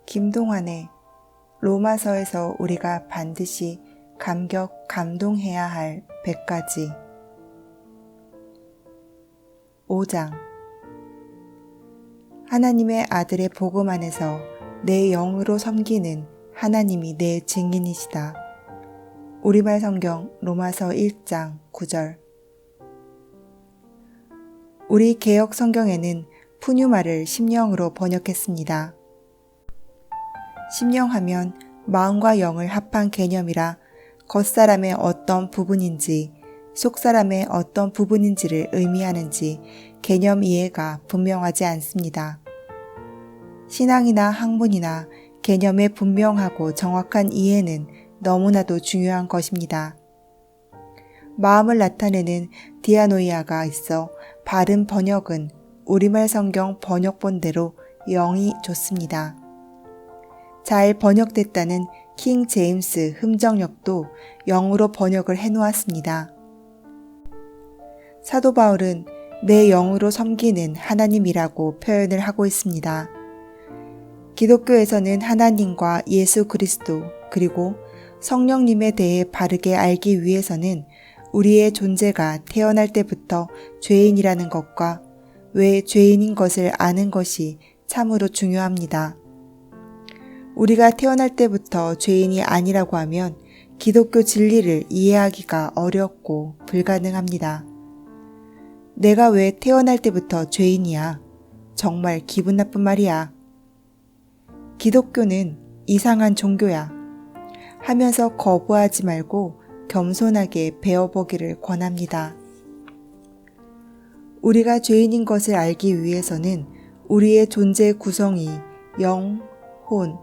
김동환의 로마서에서 우리가 반드시 감동해야 할 100가지. 5장. 하나님의 아들의 복음 안에서 내 영으로 섬기는 하나님이 내 증인이시다. 우리말 성경 로마서 1장 9절. 우리 개역 성경에는 푸뉴마를 심령으로 번역했습니다. 심령하면 마음과 영을 합한 개념이라 겉사람의 어떤 부분인지 속사람의 어떤 부분인지를 의미하는지 개념 이해가 분명하지 않습니다. 신앙이나 학문이나 개념의 분명하고 정확한 이해는 너무나도 중요한 것입니다. 마음을 나타내는 디아노이아가 있어 바른 번역은 우리말 성경 번역본대로 영이 좋습니다. 잘 번역됐다는 킹 제임스 흠정역도 영으로 번역을 해놓았습니다. 사도 바울은 내 영으로 섬기는 하나님이라고 표현을 하고 있습니다. 기독교에서는 하나님과 예수 그리스도 그리고 성령님에 대해 바르게 알기 위해서는 우리의 존재가 태어날 때부터 죄인이라는 것과 왜 죄인인 것을 아는 것이 참으로 중요합니다. 우리가 태어날 때부터 죄인이 아니라고 하면 기독교 진리를 이해하기가 어렵고 불가능합니다. 내가 왜 태어날 때부터 죄인이야? 정말 기분 나쁜 말이야. 기독교는 이상한 종교야. 하면서 거부하지 말고 겸손하게 배워보기를 권합니다. 우리가 죄인인 것을 알기 위해서는 우리의 존재 구성이 영, 혼,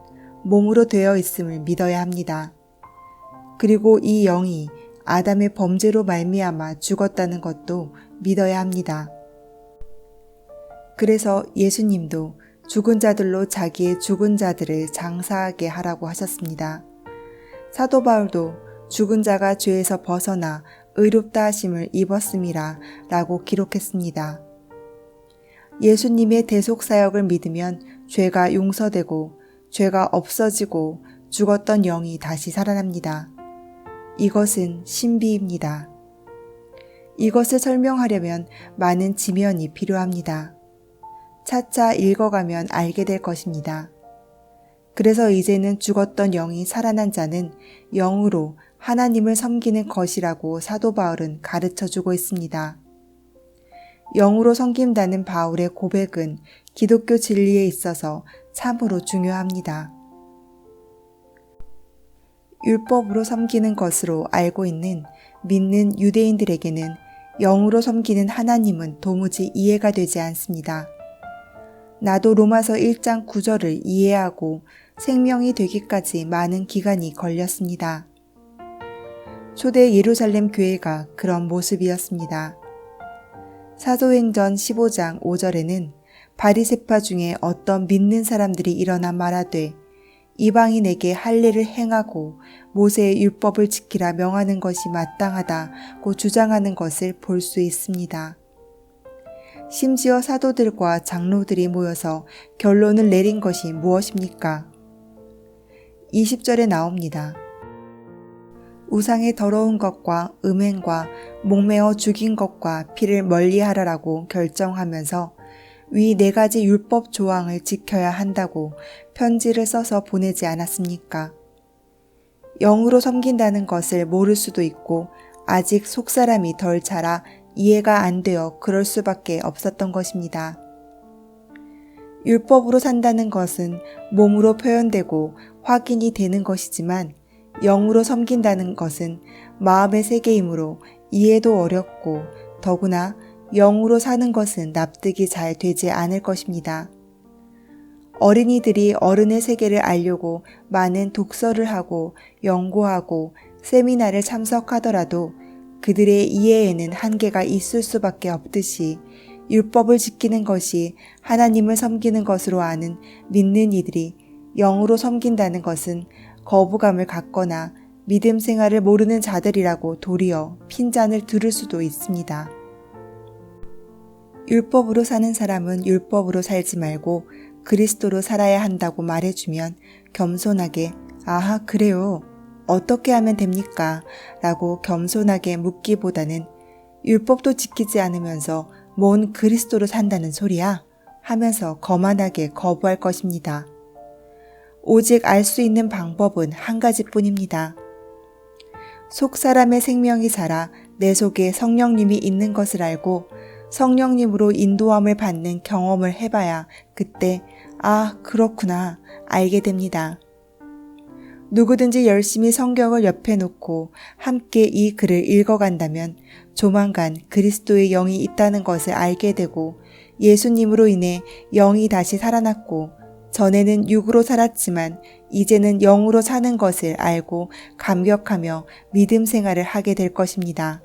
몸으로 되어 있음을 믿어야 합니다. 그리고 이 영이 아담의 범죄로 말미암아 죽었다는 것도 믿어야 합니다. 그래서 예수님도 죽은 자들로 자기의 죽은 자들을 장사하게 하라고 하셨습니다. 사도 바울도 죽은 자가 죄에서 벗어나 의롭다 하심을 입었음이라 라고 기록했습니다. 예수님의 대속사역을 믿으면 죄가 용서되고 죄가 없어지고 죽었던 영이 다시 살아납니다. 이것은 신비입니다. 이것을 설명하려면 많은 지면이 필요합니다. 차차 읽어가면 알게 될 것입니다. 그래서 이제는 죽었던 영이 살아난 자는 영으로 하나님을 섬기는 것이라고 사도 바울은 가르쳐주고 있습니다. 영으로 섬긴다는 바울의 고백은 기독교 진리에 있어서 참으로 중요합니다. 율법으로 섬기는 것으로 알고 있는 믿는 유대인들에게는 영으로 섬기는 하나님은 도무지 이해가 되지 않습니다. 나도 로마서 1장 9절을 이해하고 생명이 되기까지 많은 기간이 걸렸습니다. 초대 예루살렘 교회가 그런 모습이었습니다. 사도행전 15장 5절에는 바리새파 중에 어떤 믿는 사람들이 일어나 말하되 이방인에게 할례를 행하고 모세의 율법을 지키라 명하는 것이 마땅하다고 주장하는 것을 볼 수 있습니다. 심지어 사도들과 장로들이 모여서 결론을 내린 것이 무엇입니까? 20절에 나옵니다. 우상의 더러운 것과 음행과 목매어 죽인 것과 피를 멀리하라라고 결정하면서 위 4가지 율법 조항을 지켜야 한다고 편지를 써서 보내지 않았습니까? 영으로 섬긴다는 것을 모를 수도 있고 아직 속사람이 덜 자라 이해가 안 되어 그럴 수밖에 없었던 것입니다. 율법으로 산다는 것은 몸으로 표현되고 확인이 되는 것이지만 영으로 섬긴다는 것은 마음의 세계이므로 이해도 어렵고 더구나 영으로 사는 것은 납득이 잘 되지 않을 것입니다. 어린이들이 어른의 세계를 알려고 많은 독서를 하고 연구하고 세미나를 참석하더라도 그들의 이해에는 한계가 있을 수밖에 없듯이 율법을 지키는 것이 하나님을 섬기는 것으로 아는 믿는 이들이 영으로 섬긴다는 것은 거부감을 갖거나 믿음 생활을 모르는 자들이라고 도리어 핀잔을 들을 수도 있습니다. 율법으로 사는 사람은 율법으로 살지 말고 그리스도로 살아야 한다고 말해주면 겸손하게 아하 그래요. 어떻게 하면 됩니까? 라고 겸손하게 묻기보다는 율법도 지키지 않으면서 뭔 그리스도로 산다는 소리야? 하면서 거만하게 거부할 것입니다. 오직 알 수 있는 방법은 한 가지뿐입니다. 속 사람의 생명이 살아 내 속에 성령님이 있는 것을 알고 성령님으로 인도함을 받는 경험을 해봐야 그때 아 그렇구나 알게 됩니다. 누구든지 열심히 성경을 옆에 놓고 함께 이 글을 읽어간다면 조만간 그리스도의 영이 있다는 것을 알게 되고 예수님으로 인해 영이 다시 살아났고 전에는 육으로 살았지만 이제는 영으로 사는 것을 알고 감격하며 믿음 생활을 하게 될 것입니다.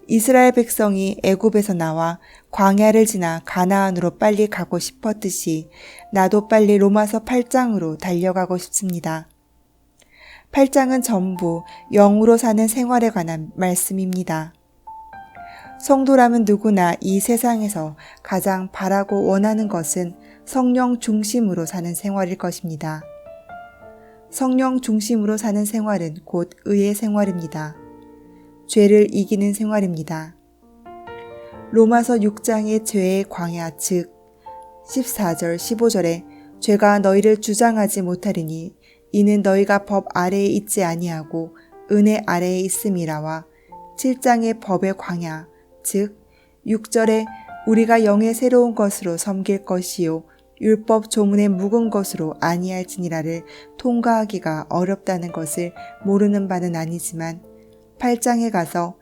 이스라엘 백성이 애굽에서 나와 광야를 지나 가나안으로 빨리 가고 싶었듯이 나도 빨리 로마서 8장으로 달려가고 싶습니다. 8장은 전부 영으로 사는 생활에 관한 말씀입니다. 성도라면 누구나 이 세상에서 가장 바라고 원하는 것은 성령 중심으로 사는 생활일 것입니다. 성령 중심으로 사는 생활은 곧 의의 생활입니다. 죄를 이기는 생활입니다. 로마서 6장의 죄의 광야 즉 14절 15절에 죄가 너희를 주장하지 못하리니 이는 너희가 법 아래에 있지 아니하고 은혜 아래에 있음이라와 7장의 법의 광야 즉 6절에 우리가 영의 새로운 것으로 섬길 것이요 율법 조문의 묵은 것으로 아니할지니라를 통과하기가 어렵다는 것을 모르는 바는 아니지만 8장에 가서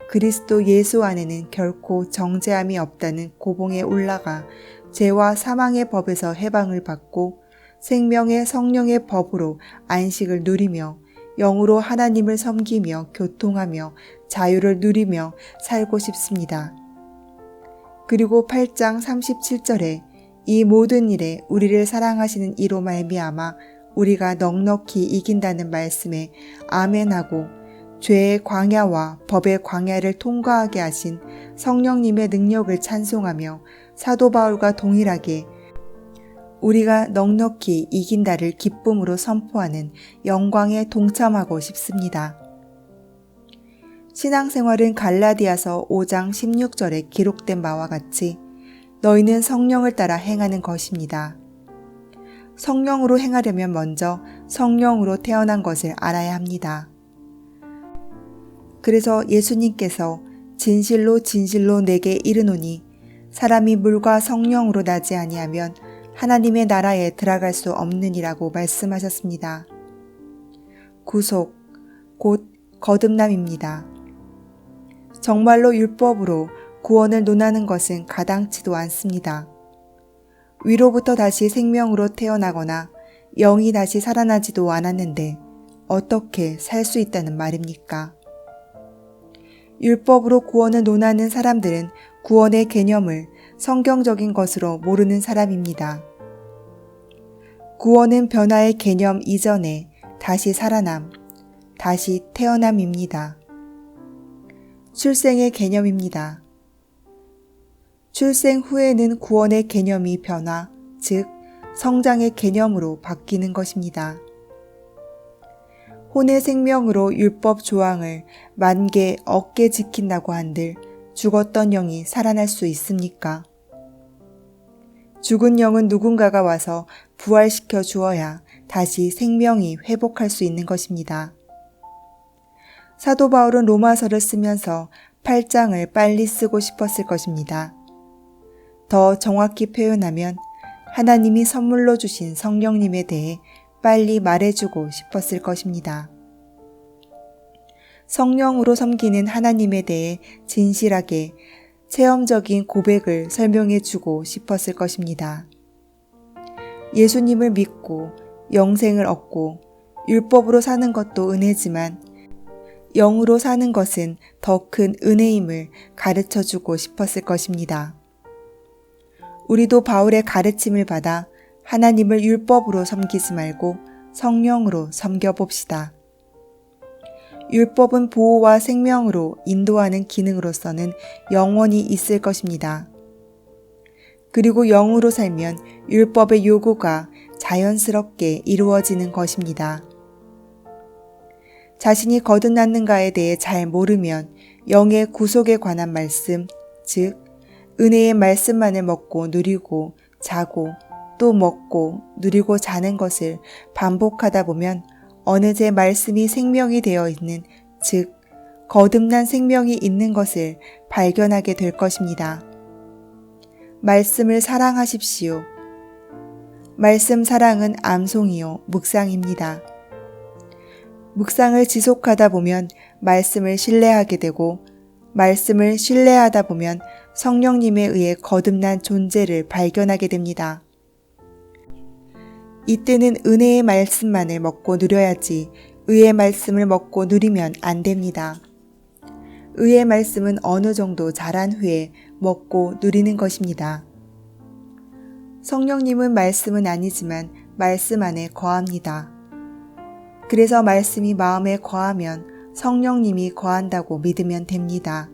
그리스도 예수 안에는 결코 정죄함이 없다는 고봉에 올라가 죄와 사망의 법에서 해방을 받고 생명의 성령의 법으로 안식을 누리며 영으로 하나님을 섬기며 교통하며 자유를 누리며 살고 싶습니다. 그리고 8장 37절에 이 모든 일에 우리를 사랑하시는 이로 말미암아 우리가 넉넉히 이긴다는 말씀에 아멘하고 죄의 광야와 법의 광야를 통과하게 하신 성령님의 능력을 찬송하며 사도 바울과 동일하게 우리가 넉넉히 이긴다를 기쁨으로 선포하는 영광에 동참하고 싶습니다. 신앙생활은 갈라디아서 5장 16절에 기록된 바와 같이 너희는 성령을 따라 행하는 것입니다. 성령으로 행하려면 먼저 성령으로 태어난 것을 알아야 합니다. 그래서 예수님께서 진실로 진실로 내게 이르노니 사람이 물과 성령으로 나지 아니하면 하나님의 나라에 들어갈 수 없느니라고 말씀하셨습니다. 구속, 곧 거듭남입니다. 정말로 율법으로 구원을 논하는 것은 가당치도 않습니다. 위로부터 다시 생명으로 태어나거나 영이 다시 살아나지도 않았는데 어떻게 살 수 있다는 말입니까? 율법으로 구원을 논하는 사람들은 구원의 개념을 성경적인 것으로 모르는 사람입니다. 구원은 변화의 개념 이전에 다시 살아남, 다시 태어남입니다. 출생의 개념입니다. 출생 후에는 구원의 개념이 변화, 즉 성장의 개념으로 바뀌는 것입니다. 혼의 생명으로 율법 조항을 만개 억개 지킨다고 한들 죽었던 영이 살아날 수 있습니까? 죽은 영은 누군가가 와서 부활시켜 주어야 다시 생명이 회복할 수 있는 것입니다. 사도 바울은 로마서를 쓰면서 8장을 빨리 쓰고 싶었을 것입니다. 더 정확히 표현하면 하나님이 선물로 주신 성령님에 대해 빨리 말해주고 싶었을 것입니다. 성령으로 섬기는 하나님에 대해 진실하게 체험적인 고백을 설명해주고 싶었을 것입니다. 예수님을 믿고 영생을 얻고 율법으로 사는 것도 은혜지만 영으로 사는 것은 더 큰 은혜임을 가르쳐주고 싶었을 것입니다. 우리도 바울의 가르침을 받아 하나님을 율법으로 섬기지 말고 성령으로 섬겨봅시다. 율법은 보호와 생명으로 인도하는 기능으로서는 영원히 있을 것입니다. 그리고 영으로 살면 율법의 요구가 자연스럽게 이루어지는 것입니다. 자신이 거듭났는가에 대해 잘 모르면 영의 구속에 관한 말씀, 즉 은혜의 말씀만을 먹고 누리고 자고 또 먹고 누리고 자는 것을 반복하다 보면 어느새 말씀이 생명이 되어 있는, 즉 거듭난 생명이 있는 것을 발견하게 될 것입니다. 말씀을 사랑하십시오. 말씀 사랑은 암송이요 묵상입니다. 묵상을 지속하다 보면 말씀을 신뢰하게 되고, 말씀을 신뢰하다 보면 성령님에 의해 거듭난 존재를 발견하게 됩니다. 이때는 은혜의 말씀만을 먹고 누려야지 의의 말씀을 먹고 누리면 안 됩니다. 의의 말씀은 어느 정도 자란 후에 먹고 누리는 것입니다. 성령님은 말씀은 아니지만 말씀 안에 거합니다. 그래서 말씀이 마음에 거하면 성령님이 거한다고 믿으면 됩니다.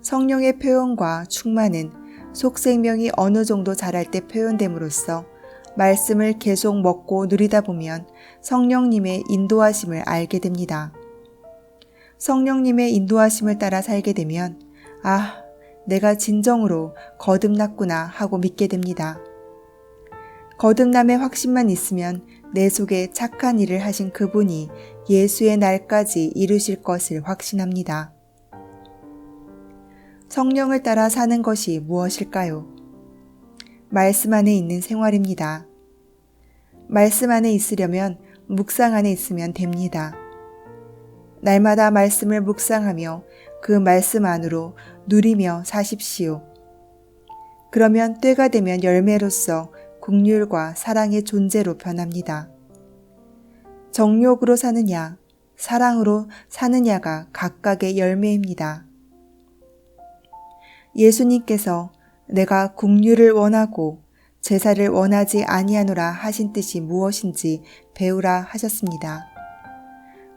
성령의 표현과 충만은 속생명이 어느 정도 자랄 때 표현됨으로써 말씀을 계속 먹고 누리다 보면 성령님의 인도하심을 알게 됩니다. 성령님의 인도하심을 따라 살게 되면 내가 진정으로 거듭났구나 하고 믿게 됩니다. 거듭남의 확신만 있으면 내 속에 착한 일을 하신 그분이 예수의 날까지 이루실 것을 확신합니다. 성령을 따라 사는 것이 무엇일까요? 말씀 안에 있는 생활입니다. 말씀 안에 있으려면 묵상 안에 있으면 됩니다. 날마다 말씀을 묵상하며 그 말씀 안으로 누리며 사십시오. 그러면 때가 되면 열매로서 긍휼과 사랑의 존재로 변합니다. 정욕으로 사느냐, 사랑으로 사느냐가 각각의 열매입니다. 예수님께서 내가 긍휼을 원하고 제사를 원하지 아니하노라 하신 뜻이 무엇인지 배우라 하셨습니다.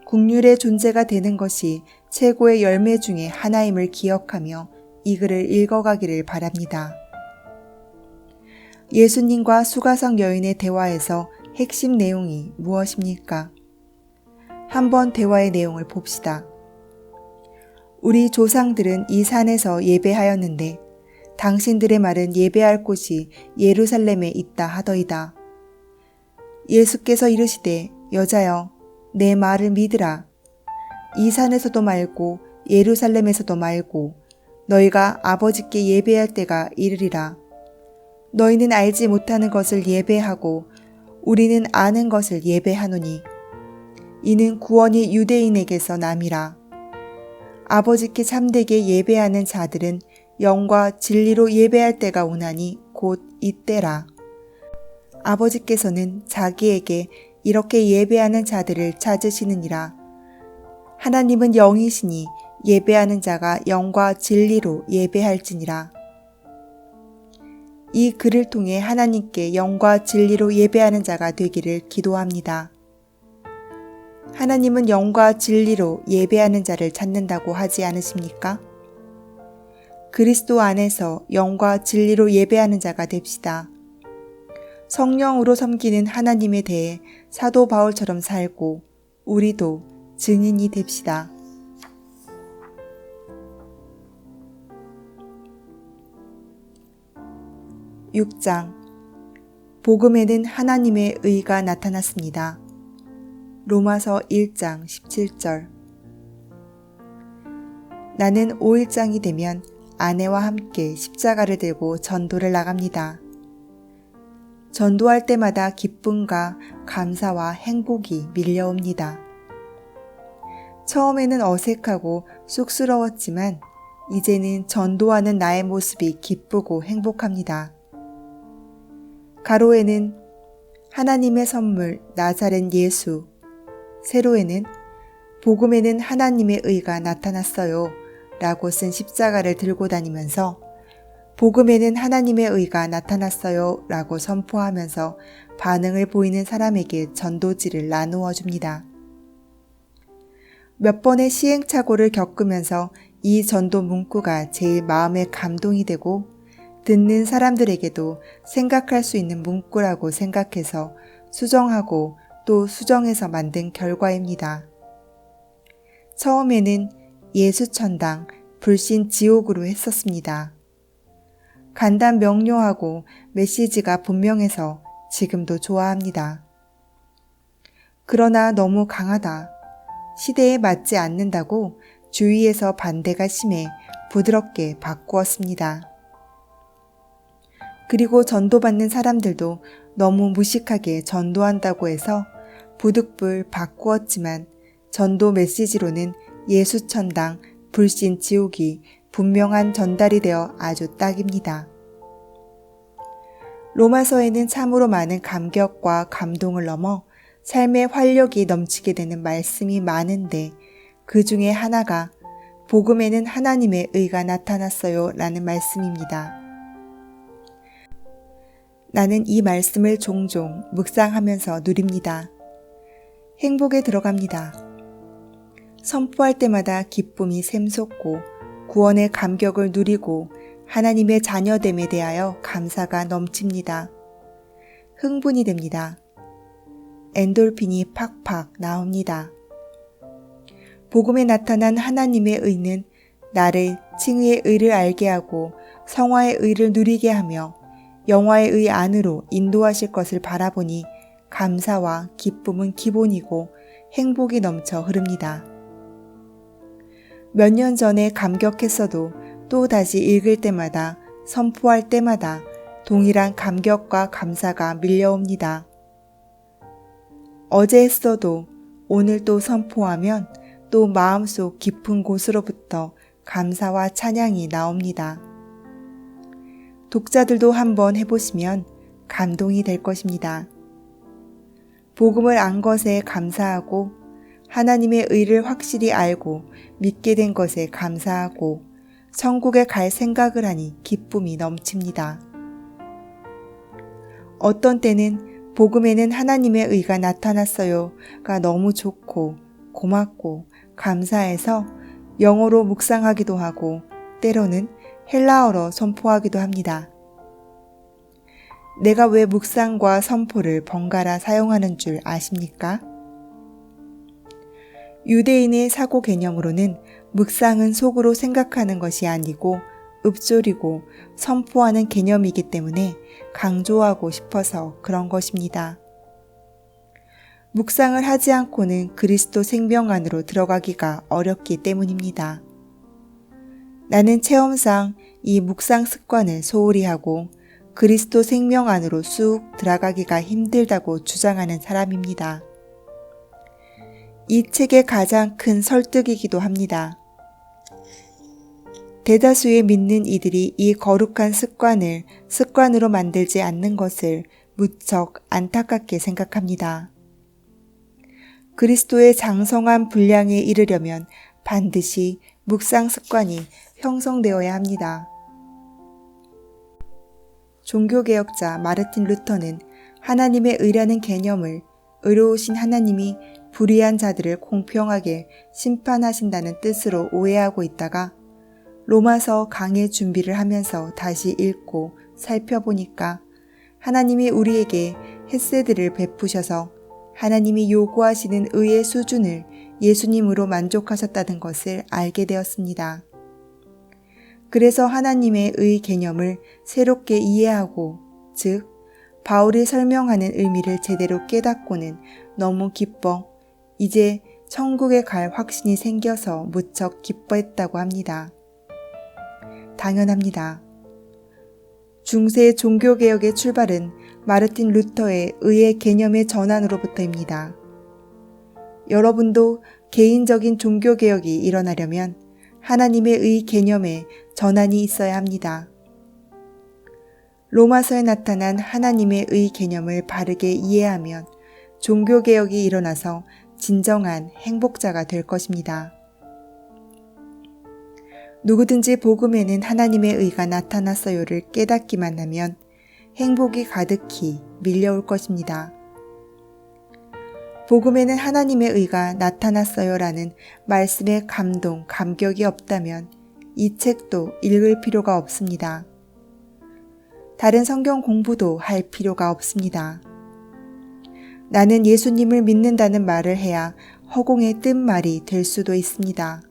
긍휼의 존재가 되는 것이 최고의 열매 중에 하나임을 기억하며 이 글을 읽어가기를 바랍니다. 예수님과 수가성 여인의 대화에서 핵심 내용이 무엇입니까? 한번 대화의 내용을 봅시다. 우리 조상들은 이 산에서 예배하였는데 당신들의 말은 예배할 곳이 예루살렘에 있다 하더이다. 예수께서 이르시되 여자여 내 말을 믿으라. 이 산에서도 말고 예루살렘에서도 말고 너희가 아버지께 예배할 때가 이르리라. 너희는 알지 못하는 것을 예배하고 우리는 아는 것을 예배하노니 이는 구원이 유대인에게서 남이라. 아버지께 참되게 예배하는 자들은 영과 진리로 예배할 때가 오나니 곧 이때라. 아버지께서는 자기에게 이렇게 예배하는 자들을 찾으시느니라. 하나님은 영이시니 예배하는 자가 영과 진리로 예배할지니라. 이 글을 통해 하나님께 영과 진리로 예배하는 자가 되기를 기도합니다. 하나님은 영과 진리로 예배하는 자를 찾는다고 하지 않으십니까? 그리스도 안에서 영과 진리로 예배하는 자가 됩시다. 성령으로 섬기는 하나님에 대해 사도 바울처럼 살고 우리도 증인이 됩시다. (6장) 복음에는 하나님의 의가 나타났습니다. 로마서 1장 17절. 나는 5일장이 되면 아내와 함께 십자가를 들고 전도를 나갑니다. 전도할 때마다 기쁨과 감사와 행복이 밀려옵니다. 처음에는 어색하고 쑥스러웠지만 이제는 전도하는 나의 모습이 기쁘고 행복합니다. 가로에는 하나님의 선물 나사렛 예수, 세로에는 복음에는 하나님의 의가 나타났어요 라고 쓴 십자가를 들고 다니면서 복음에는 하나님의 의가 나타났어요 라고 선포하면서 반응을 보이는 사람에게 전도지를 나누어 줍니다. 몇 번의 시행착오를 겪으면서 이 전도 문구가 제일 마음에 감동이 되고 듣는 사람들에게도 생각할 수 있는 문구라고 생각해서 수정하고 또 수정해서 만든 결과입니다. 처음에는 예수천당, 불신 지옥으로 했었습니다. 간단 명료하고 메시지가 분명해서 지금도 좋아합니다. 그러나 너무 강하다, 시대에 맞지 않는다고 주위에서 반대가 심해 부드럽게 바꾸었습니다. 그리고 전도받는 사람들도 너무 무식하게 전도한다고 해서 부득불 바꾸었지만 전도 메시지로는 예수천당, 불신 지옥이 분명한 전달이 되어 아주 딱입니다. 로마서에는 참으로 많은 감격과 감동을 넘어 삶의 활력이 넘치게 되는 말씀이 많은데 그 중에 하나가 복음에는 하나님의 의가 나타났어요 라는 말씀입니다. 나는 이 말씀을 종종 묵상하면서 누립니다. 행복에 들어갑니다. 선포할 때마다 기쁨이 샘솟고 구원의 감격을 누리고 하나님의 자녀됨에 대하여 감사가 넘칩니다. 흥분이 됩니다. 엔돌핀이 팍팍 나옵니다. 복음에 나타난 하나님의 의는 나를 칭의의 의를 알게 하고 성화의 의를 누리게 하며 영화의 의 안으로 인도하실 것을 바라보니 감사와 기쁨은 기본이고 행복이 넘쳐 흐릅니다. 몇 년 전에 감격했어도 또 다시 읽을 때마다 선포할 때마다 동일한 감격과 감사가 밀려옵니다. 어제 했어도 오늘 또 선포하면 또 마음속 깊은 곳으로부터 감사와 찬양이 나옵니다. 독자들도 한번 해보시면 감동이 될 것입니다. 복음을 안 것에 감사하고 하나님의 의를 확실히 알고 믿게 된 것에 감사하고 천국에 갈 생각을 하니 기쁨이 넘칩니다. 어떤 때는 복음에는 하나님의 의가 나타났어요가 너무 좋고 고맙고 감사해서 영어로 묵상하기도 하고 때로는 헬라어로 선포하기도 합니다. 내가 왜 묵상과 선포를 번갈아 사용하는 줄 아십니까? 유대인의 사고 개념으로는 묵상은 속으로 생각하는 것이 아니고 읊조리고 선포하는 개념이기 때문에 강조하고 싶어서 그런 것입니다. 묵상을 하지 않고는 그리스도 생명 안으로 들어가기가 어렵기 때문입니다. 나는 체험상 이 묵상 습관을 소홀히 하고 그리스도 생명 안으로 쑥 들어가기가 힘들다고 주장하는 사람입니다. 이 책의 가장 큰 설득이기도 합니다. 대다수의 믿는 이들이 이 거룩한 습관을 습관으로 만들지 않는 것을 무척 안타깝게 생각합니다. 그리스도의 장성한 분량에 이르려면 반드시 묵상 습관이 형성되어야 합니다. 종교개혁자 마르틴 루터는 하나님의 의라는 개념을 의로우신 하나님이 불의한 자들을 공평하게 심판하신다는 뜻으로 오해하고 있다가 로마서 강의 준비를 하면서 다시 읽고 살펴보니까 하나님이 우리에게 헤세드를 베푸셔서 하나님이 요구하시는 의의 수준을 예수님으로 만족하셨다는 것을 알게 되었습니다. 그래서 하나님의 의 개념을 새롭게 이해하고, 즉 바울이 설명하는 의미를 제대로 깨닫고는 너무 기뻐 이제 천국에 갈 확신이 생겨서 무척 기뻐했다고 합니다. 당연합니다. 중세 종교개혁의 출발은 마르틴 루터의 의의 개념의 전환으로부터입니다. 여러분도 개인적인 종교개혁이 일어나려면 하나님의 의 개념에 전환이 있어야 합니다. 로마서에 나타난 하나님의 의 개념을 바르게 이해하면 종교개혁이 일어나서 진정한 행복자가 될 것입니다. 누구든지 복음에는 하나님의 의가 나타났어요를 깨닫기만 하면 행복이 가득히 밀려올 것입니다. 복음에는 하나님의 의가 나타났어요라는 말씀의 감동, 감격이 없다면 이 책도 읽을 필요가 없습니다. 다른 성경 공부도 할 필요가 없습니다. 나는 예수님을 믿는다는 말을 해야 허공에 뜬 말이 될 수도 있습니다.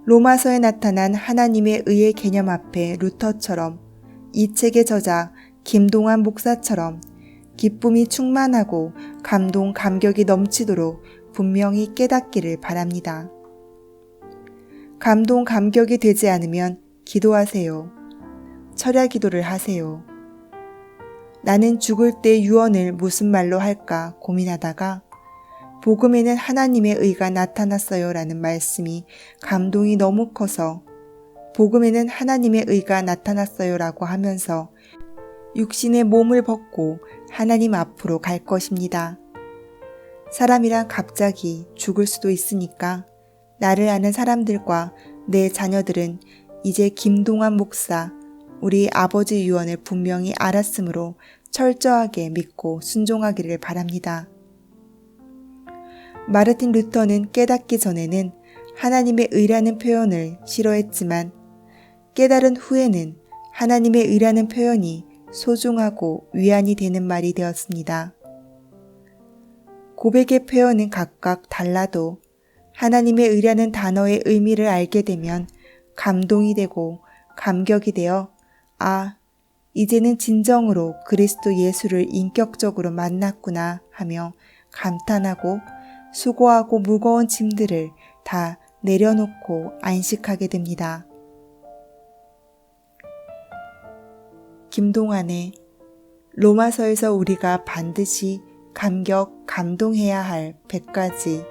로마서에 나타난 하나님의 의의 개념 앞에 루터처럼, 이 책의 저자 김동환 목사처럼 기쁨이 충만하고 감동, 감격이 넘치도록 분명히 깨닫기를 바랍니다. 감동, 감격이 되지 않으면 기도하세요. 철야 기도를 하세요. 나는 죽을 때 유언을 무슨 말로 할까 고민하다가 복음에는 하나님의 의가 나타났어요 라는 말씀이 감동이 너무 커서 복음에는 하나님의 의가 나타났어요 라고 하면서 육신의 몸을 벗고 하나님 앞으로 갈 것입니다. 사람이란 갑자기 죽을 수도 있으니까 나를 아는 사람들과 내 자녀들은 이제 김동환 목사, 우리 아버지 유언을 분명히 알았으므로 철저하게 믿고 순종하기를 바랍니다. 마르틴 루터는 깨닫기 전에는 하나님의 의라는 표현을 싫어했지만 깨달은 후에는 하나님의 의라는 표현이 소중하고 위안이 되는 말이 되었습니다. 고백의 표현은 각각 달라도 하나님의 의라는 단어의 의미를 알게 되면 감동이 되고 감격이 되어 이제는 진정으로 그리스도 예수를 인격적으로 만났구나 하며 감탄하고 수고하고 무거운 짐들을 다 내려놓고 안식하게 됩니다. 김동환의 로마서에서 우리가 반드시 감격해야 할 100가지